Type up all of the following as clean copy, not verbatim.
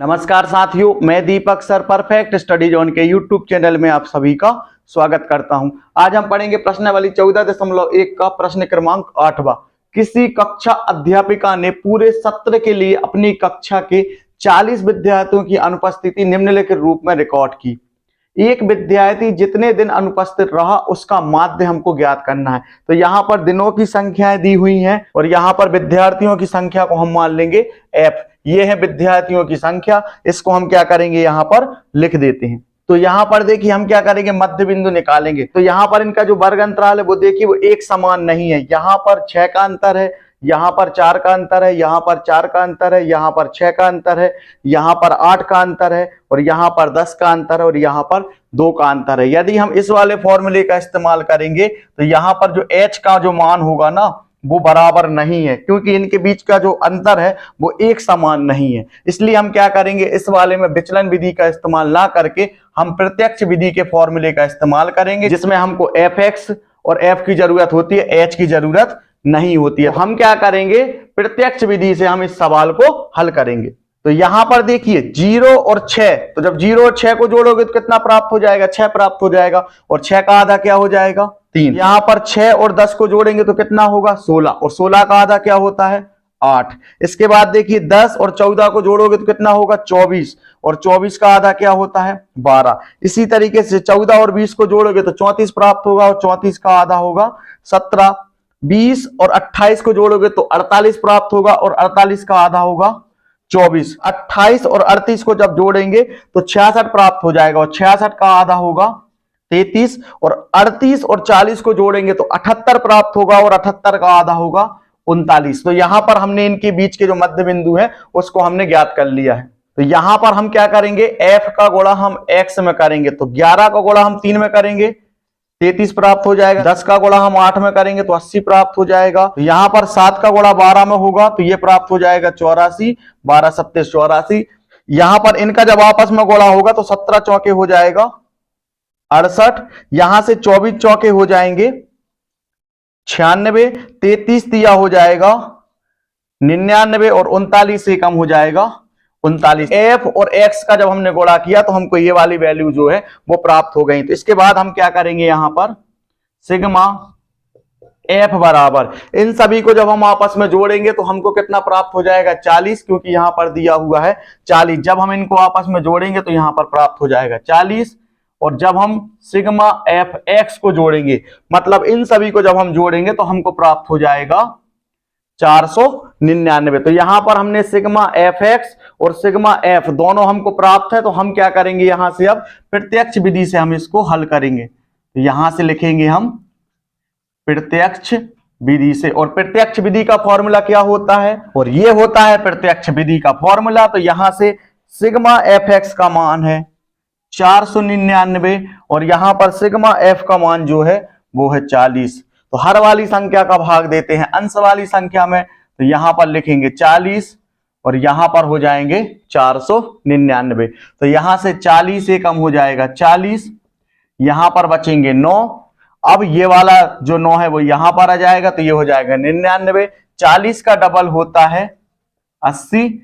नमस्कार साथियों, मैं दीपक सर परफेक्ट स्टडी जोन के यूट्यूब चैनल में आप सभी का स्वागत करता हूं। आज हम पढ़ेंगे प्रश्नावली 14.1 का प्रश्न क्रमांक 8वां। किसी कक्षा अध्यापिका ने पूरे सत्र के लिए अपनी कक्षा के 40 विद्यार्थियों की अनुपस्थिति निम्नलिखित रूप में रिकॉर्ड की। एक विद्यार्थी जितने दिन अनुपस्थित रहा उसका माध्य हमको ज्ञात करना है। तो यहाँ पर दिनों की संख्याएं दी हुई हैं और यहाँ पर विद्यार्थियों की संख्या को हम मान लेंगे एफ। ये है विद्यार्थियों की संख्या, इसको हम क्या करेंगे यहाँ पर लिख देते हैं। तो यहाँ पर देखिए हम क्या करेंगे, मध्य बिंदु निकालेंगे। तो यहाँ पर इनका जो वर्ग अंतराल है वो देखिए वो एक समान नहीं है। यहाँ पर 6 का अंतर है, यहाँ पर 4 का अंतर है, यहाँ पर 4 का अंतर है, यहाँ पर 6 का अंतर है, यहाँ पर 8 का अंतर है और यहाँ पर 10 का अंतर है और यहाँ पर 2 का अंतर है। यदि हम इस वाले फॉर्मूले का इस्तेमाल करेंगे तो यहाँ पर जो h का जो मान होगा ना वो बराबर नहीं है, क्योंकि इनके बीच का जो अंतर है वो एक समान नहीं है। इसलिए हम क्या करेंगे, इस वाले में विचलन विधि का इस्तेमाल ना करके हम प्रत्यक्ष विधि के फॉर्मूले का इस्तेमाल करेंगे, जिसमें हमको fx और f की जरूरत होती है, h की जरूरत नहीं होती है। हम क्या करेंगे, प्रत्यक्ष विधि से हम इस सवाल को हल करेंगे। तो यहां पर देखिए 0 और 6, तो जब 0 और 6 को जोड़ोगे तो कितना प्राप्त हो जाएगा, 6 प्राप्त हो जाएगा और 6 का आधा क्या हो जाएगा, 3। यहां पर 6 और 10 को जोड़ेंगे तो कितना होगा, 16 और 16 का आधा क्या होता है, 8। इसके बाद देखिए 10 और 14 को जोड़ोगे तो कितना होगा, 24 और 24 का आधा क्या होता है, 12। इसी तरीके से 14 और 20 को जोड़ोगे तो 34 प्राप्त होगा और 34 का आधा होगा 17। 20 और 28 को जोड़ोगे तो 48 प्राप्त होगा और 48 का आधा होगा 24। 28 और 38 को जब जोड़ेंगे तो 66 प्राप्त हो जाएगा और 66 का आधा होगा 33 और 38 और 40 को जोड़ेंगे तो 78 प्राप्त होगा और 78 का आधा होगा 39। तो यहां पर हमने इनके बीच के जो मध्य बिंदु है उसको हमने ज्ञात कर लिया है। तो यहां पर हम क्या करेंगे, f का गुणा हम x में करेंगे तो 11 का गुणा हम 3 में करेंगे 33 प्राप्त हो जाएगा। 10 का गुणा हम 8 में करेंगे तो 80 प्राप्त हो जाएगा। तो यहां पर 7 का गुणा 12 में होगा तो ये प्राप्त हो जाएगा 84, 12 सत्ते 84। यहां पर इनका जब आपस में गुणा होगा तो 17 चौके हो जाएगा 68। यहां से 24 चौके हो जाएंगे 96, 33 दिया हो जाएगा 99 और 39 से कम हो जाएगा 39। f और x का जब हमने गुणा किया तो हमको ये वाली वैल्यू जो है वो प्राप्त हो गई। तो इसके बाद हम क्या करेंगे, यहां पर सिग्मा f बराबर इन सभी को जब हम आपस में जोड़ेंगे तो हमको कितना प्राप्त हो जाएगा, 40, क्योंकि यहां पर दिया हुआ है 40। जब हम इनको आपस में जोड़ेंगे तो यहां पर प्राप्त हो जाएगा 40 और जब हम सिग्मा एफ एक्स को जोड़ेंगे, मतलब इन सभी को जब हम जोड़ेंगे तो हमको प्राप्त हो जाएगा 499। तो यहां पर हमने सिग्मा एफ एक्स और सिग्मा एफ दोनों हमको प्राप्त है। तो हम क्या करेंगे, यहां से अब प्रत्यक्ष विधि से हम इसको हल करेंगे। तो यहां से लिखेंगे हम प्रत्यक्ष विधि से, और प्रत्यक्ष विधि का फॉर्मूला क्या होता है, और ये होता है प्रत्यक्ष विधि का फॉर्मूला। तो यहां से सिग्मा एफ एक्स का मान है 499 और यहां पर सिग्मा एफ का मान जो है वो है 40। तो हर वाली संख्या का भाग देते हैं अंश वाली संख्या में। तो यहां पर लिखेंगे 40 और यहां पर हो जाएंगे 499। तो यहां से 40 से कम हो जाएगा 40, यहां पर बचेंगे 9। अब ये वाला जो 9 है वो यहां पर आ जाएगा तो ये हो जाएगा 99। 40 का डबल होता है 80,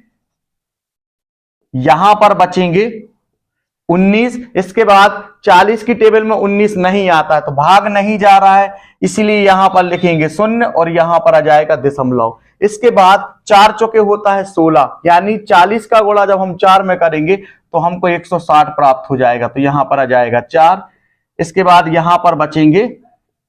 यहां पर बचेंगे 19। इसके बाद 40 की टेबल में 19 नहीं आता है तो भाग नहीं जा रहा है, इसीलिए यहां पर लिखेंगे 0 और यहां पर आ जाएगा दशमलव। इसके बाद 4 चौके होता है 16, यानी 40 का गुणा जब हम 4 में करेंगे तो हमको 160 प्राप्त हो जाएगा। तो यहां पर आ जाएगा 4। इसके बाद यहां पर बचेंगे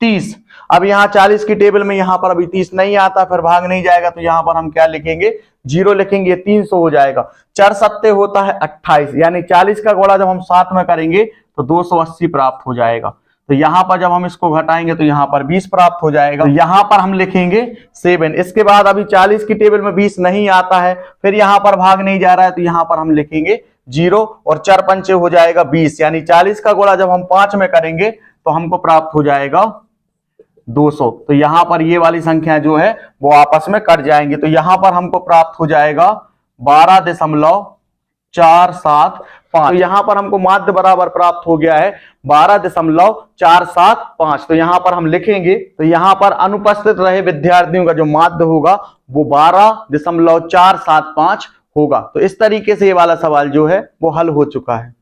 30। अब यहाँ 40 की टेबल में यहां पर अभी 30 नहीं आता, फिर भाग नहीं जाएगा तो यहां पर हम क्या लिखेंगे, 0 लिखेंगे, 300 हो जाएगा। 4 सत्ते होता है 28, यानी 40 का गुणा जब हम 7 में करेंगे तो 280 प्राप्त हो जाएगा। तो यहां पर जब हम इसको घटाएंगे तो यहां पर 20 प्राप्त हो जाएगा। तो यहां पर हम लिखेंगे 7। इसके बाद अभी 40 की टेबल में 20 नहीं आता है, फिर यहां पर भाग नहीं जा रहा है तो यहां पर हम लिखेंगे 0 और 4 पंचे हो जाएगा 20, यानी 40 का गुणा जब हम 5 में करेंगे तो हमको प्राप्त हो जाएगा 200। तो यहां पर ये वाली संख्या जो है वो आपस में कट जाएंगे। तो यहां पर हमको प्राप्त हो जाएगा 12.475। तो यहां पर हमको माध्य बराबर प्राप्त हो गया है 12.475। तो यहां पर हम लिखेंगे, तो यहां पर अनुपस्थित रहे विद्यार्थियों का जो माध्य होगा वो 12.475 होगा। तो इस तरीके से ये वाला सवाल जो है वो हल हो चुका है।